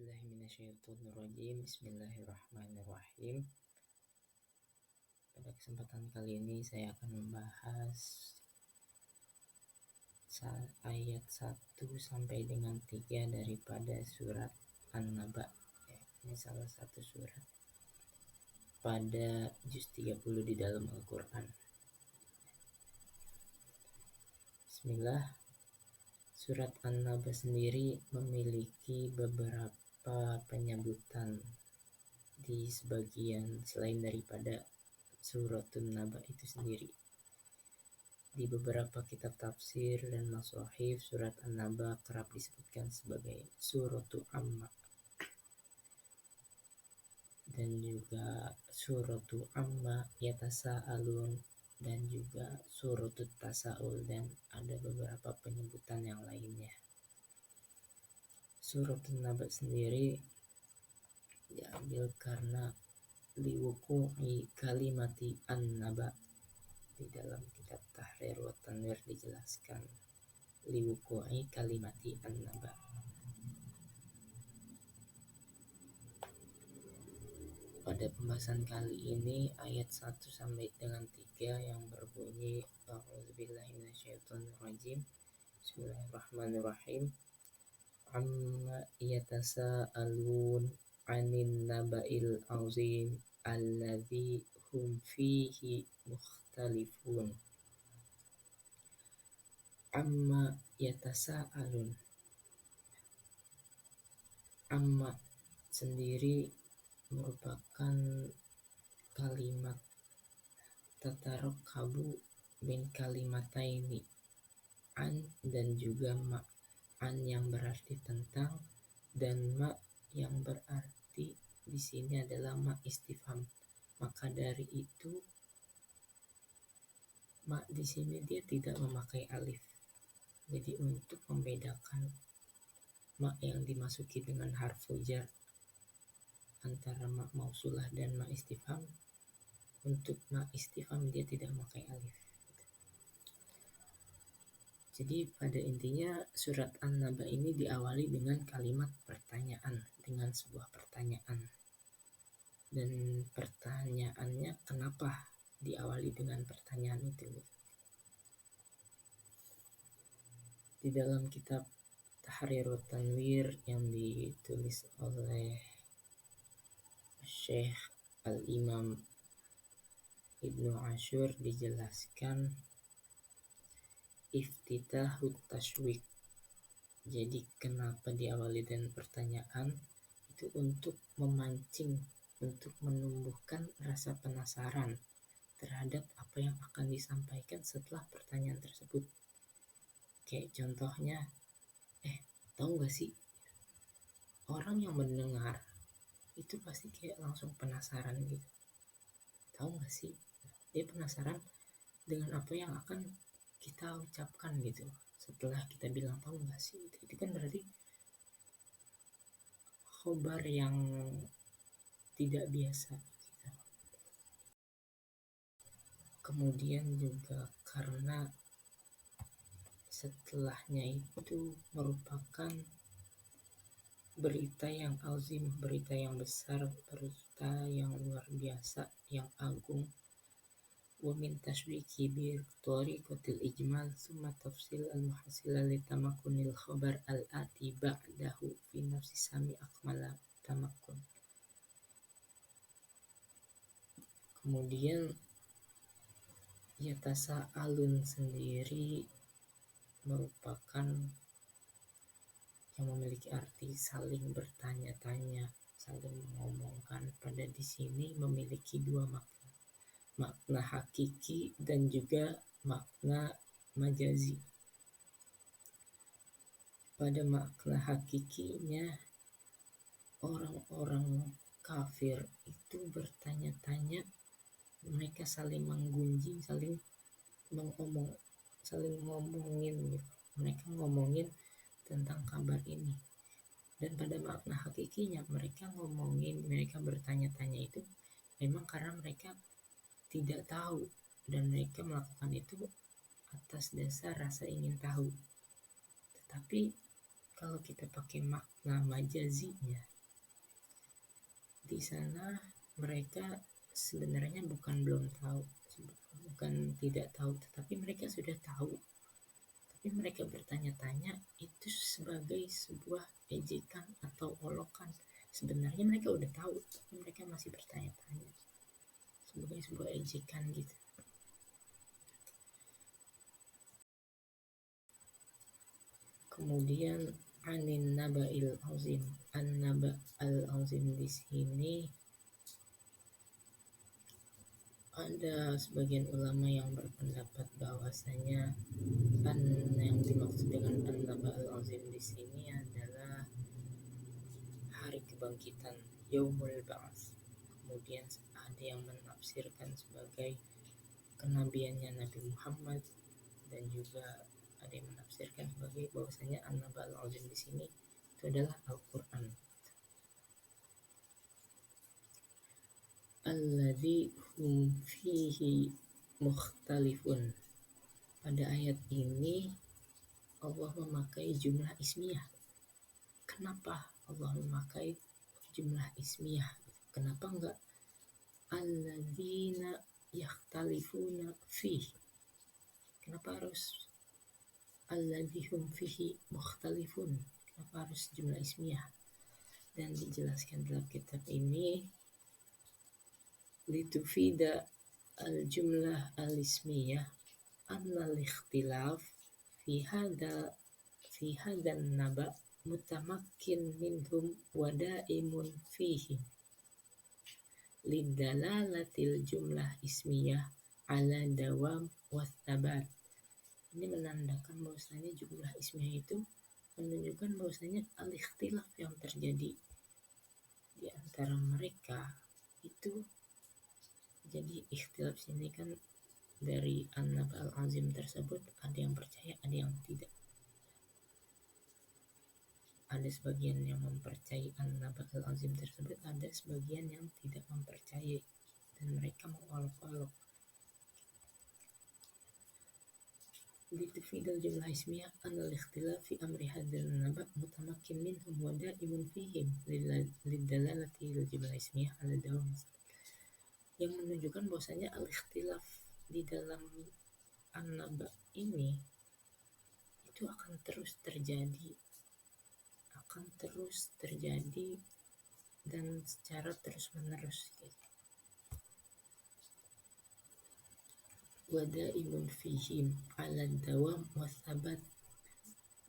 A'udzubillahiminasyaitonirrajim. Bismillahirrahmanirrahim. Pada kesempatan kali ini saya akan membahas ayat 1 sampai dengan 3 daripada surat An-Naba. Ini salah satu surat pada juz 30 di dalam Al-Quran. Bismillah. Surat An-Naba sendiri memiliki beberapa penyebutan di sebagian selain daripada suratun Naba itu sendiri. Di beberapa kitab tafsir dan mashahif, surat An-Naba kerap disebutkan sebagai suratu Amma dan juga suratu Amma yatasa'alun dan juga suratut Tasa'ul, dan ada beberapa penyebutan yang lainnya. Suratun Naba sendiri diambil karena liwuku'i kalimati an-naba. Di dalam kitab Tahrir wa Tanwir dijelaskan liwuku'i kalimati an-naba. Pada pembahasan kali ini ayat 1 sampai dengan 3 yang berbunyi A'udzubillahiminasyaitonirrajim. Bismillahirrahmanirrahim. Amma yatasa'alun 'anin naba'il 'azim alladzi hum fihi mukhtalifun. Amma yatasa'alun. Amma sendiri merupakan kalimat tatarakabu min kalimataini, an dan juga ma. An yang berarti tentang dan ma yang berarti di sini adalah ma istifham. Maka dari itu ma di sini dia tidak memakai alif. Jadi untuk membedakan ma yang dimasuki dengan harfu jar antara ma mausulah dan ma istifham, untuk ma istifham dia tidak memakai alif. Jadi pada intinya surat An-Naba ini diawali dengan kalimat pertanyaan, dengan sebuah pertanyaan. Dan pertanyaannya kenapa diawali dengan pertanyaan itu? Di dalam kitab Tahrir wa Tanwir yang ditulis oleh Syekh Al-Imam Ibnu Ashur dijelaskan iftitahut tashwik. Jadi kenapa diawali dengan pertanyaan? Itu untuk memancing, untuk menumbuhkan rasa penasaran terhadap apa yang akan disampaikan setelah pertanyaan tersebut. Kayak contohnya, tahu gak sih, orang yang mendengar itu pasti kayak langsung penasaran gitu. Tahu gak sih? Dia penasaran dengan apa yang akan kita ucapkan gitu. Setelah kita bilang tahu gak sih, itu kan berarti khobar yang tidak biasa gitu. Kemudian juga karena setelahnya itu merupakan berita yang azim, berita yang besar, berita yang luar biasa, yang agung. Wa min tashwiki bi tariqatil ijmal summa tafsil al-muhasila li tamakunil khabar al-ati ba'dahu fi nafsi sami akmala tamakun. Kemudian yatasa'alun sendiri merupakan yang memiliki arti saling bertanya-tanya, saling mengomongkan. Pada di sini memiliki dua makna, makna hakiki dan juga makna majazi. Pada makna hakikinya, orang-orang kafir itu bertanya-tanya, mereka saling menggunjing, saling ngomongin gitu. Mereka ngomongin tentang kabar ini. Dan pada makna hakikinya mereka bertanya-tanya itu memang karena mereka tidak tahu, dan mereka melakukan itu atas dasar rasa ingin tahu. Tetapi kalau kita pakai makna majazinya, Di sana mereka sebenarnya bukan belum tahu, bukan tidak tahu, tetapi mereka sudah tahu. Tapi mereka bertanya-tanya itu sebagai sebuah ejekan atau olokan. Sebenarnya mereka udah tahu, tapi mereka masih bertanya-tanya sebagai sebuah ejekan gitu. Kemudian anin naba'il azim. An-naba al-azim di sini ada sebagian ulama yang berpendapat bahwasanya yang dimaksud dengan an-naba al-azim di sini adalah hari kebangkitan, yaumul ba'ats. Kemudian ada yang menafsirkan sebagai kenabiannya Nabi Muhammad, dan juga ada yang menafsirkan sebagai bahwasanya an-naba al-azim di sini itu adalah Al-Qur'an. Alladzi hum fihi mukhtalifun. Pada ayat ini Allah memakai jumlah ismiyah. Kenapa Allah memakai jumlah ismiyah? Kenapa enggak alladzina yakhtalifuna fihi? Kenapa harus alladzihum fihi mukhtalifun? Kenapa harus jumlah ismiyah? Dan dijelaskan dalam kitab ini litufida al-jumlah al-ismiyah anna al-ikhtilaf fi hadha naba mutamakkin minhum wadaimun fihi lidalalatil jumlah ismiyah ala dawam wastabat. Ini menandakan bahwasanya jumlah ismiyah itu menunjukkan bahwasanya al-ikhtilaf yang terjadi di antara mereka itu. Jadi ikhtilaf sini kan dari an-naba al-azim tersebut ada yang percaya, ada yang tidak. Ada sebagian yang mempercayai an-naba al-azim tersebut, ada sebagian yang tidak mempercayai dan mereka mengolok-olok. Litufidal jumlah ismiyah anal ikhtilaf fi amri hadzal naba mutamakkin minhum wa da'imun fihim lidalalati jumlah ismiyah ala dawam, yang menunjukkan bahwasanya al-ikhtilaf di dalam an-naba ini itu akan terus terjadi dan secara terus-menerus gitu. Wadaimun fihim ala dawam wasabat,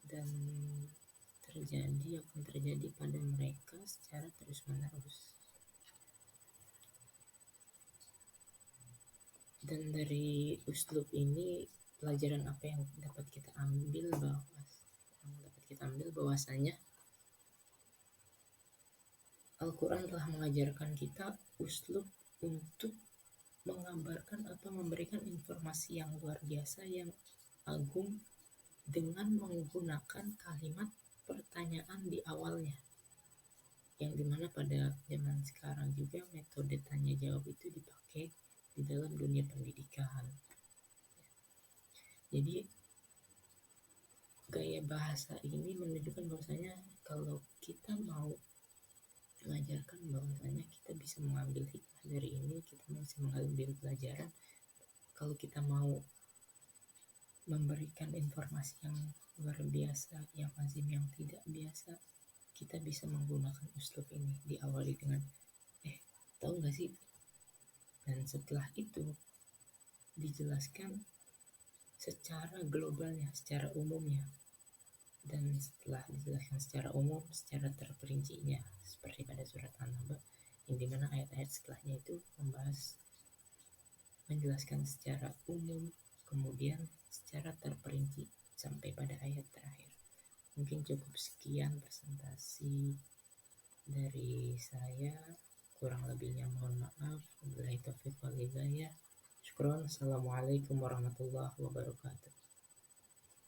dan akan terjadi pada mereka secara terus-menerus. Dan dari uslub ini pelajaran apa yang dapat kita ambil bahwasanya Al-Quran telah mengajarkan kita uslub untuk mengabarkan atau memberikan informasi yang luar biasa, yang agung, dengan menggunakan kalimat pertanyaan di awalnya, yang dimana pada zaman sekarang juga metode tanya jawab itu dipakai di dalam dunia pendidikan. Jadi gaya bahasa ini menunjukkan bahwasanya kalau kita mau mengajarkan bahwasanya kita bisa mengambil hikmah dari ini, kita bisa mengambil pelajaran. Kalau kita mau memberikan informasi yang luar biasa, yang azim, yang tidak biasa, kita bisa menggunakan uslub ini. Diawali dengan tahu gak sih? Dan setelah itu dijelaskan secara globalnya, secara umumnya. Dan setelah dijelaskan secara umum, secara terperincinya, seperti pada surat An-Naba, yang dimana ayat-ayat setelahnya itu menjelaskan secara umum, kemudian secara terperinci sampai pada ayat terakhir. Mungkin cukup sekian presentasi dari saya, kurang lebihnya mohon maaf. Wabillahi taufiq wal hidayah. Syukron. Assalamualaikum warahmatullahi wabarakatuh.